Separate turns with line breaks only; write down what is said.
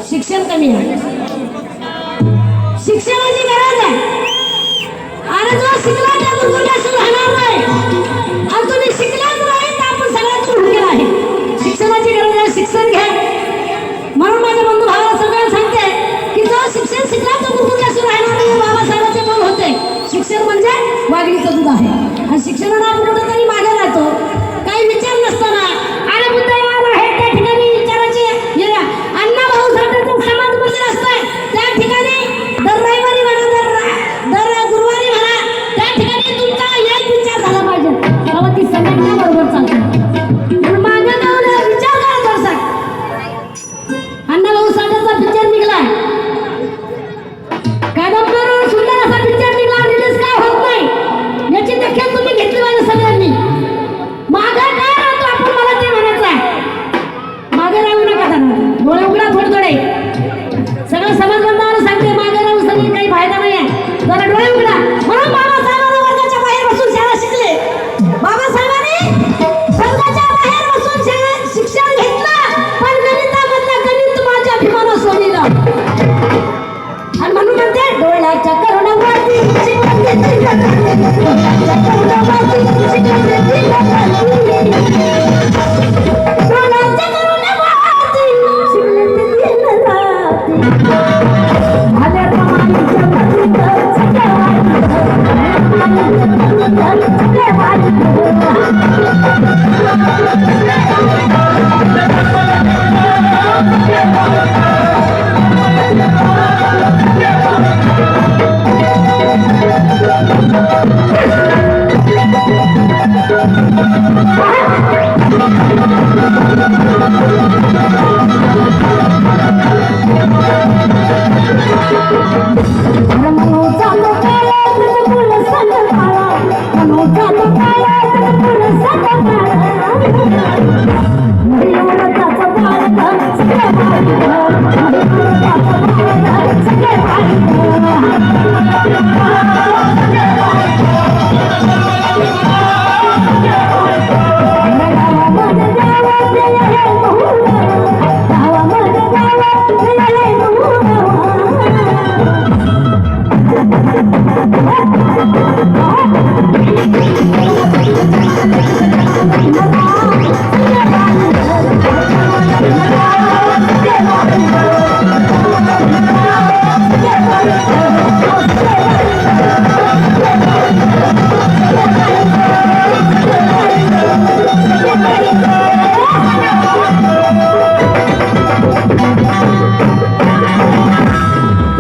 शिक्षण कमी आहे, शिक्षणाची गरज आहे आणि जो शिकला त्या दुर्गुणाशिवाय राहणार नाही आणि तुम्ही शिकलाच नाही तर आपण सगळ्यात भुकेल आहे. शिक्षणाची गरज आहे, शिक्षण घ्या. म्हणून माझ्या बंधू भावाला सगळ्यांना सांगते की जो शिक्षण शिकला तो दुर्गुणाशिवाय राहणार नाही. बाबासाहेबांचे बोल होते, शिक्षण म्हणजे वाघिणीचं दूध आहे आणि शिक्षणाला आपण कुठेतरी मागे राहतो, काही विचार नसताना. आणि बुद्धवान आहे त्या ठिकाणी विचाराचे अण्णा भाऊ साठेचं समाज मंदिर असतंय त्या ठिकाणी दर रविवारी म्हणा, दर गुरुवारी म्हणा, त्या ठिकाणी तुमचा एक विचार झाला पाहिजे बाबा ती संघटना बरोबर चालते. मागे जाऊन विचार करा जरसा. अण्णा भाऊ साठेचा पिक्चर निघलाय, कादंबरीवर सुंदर असा पिक्चर निघाला, रिलीज का होत नाही याची दखल तुम्ही घेतली पाहिजे सगळ्यांनी. मागे काय राहतो आपण, मला ते म्हणायचं आहे, मागे राहू नका. डोळे उघडा थोडे सगळं समाज बांधवांना सांगते, मागे राहून सगळी काही फायदा नाही आहे, जरा डोळे उघडा. म्हणून बाबासाहेबांनी वर्गाच्या बाहेर बसून शाळा शिकले, बाबासाहेबांनी वर्गाच्या बाहेर बसून शिक्षण घेतलं, पण गणितामधलं गणित माझ्या अभिमाना सोडलं. आणि म्हणून म्हणते डोळ्याच्या करुणावरती शिकवण घेतली जाते, डोळ्याच्या करुणावरती शिकवण घेतली जाते.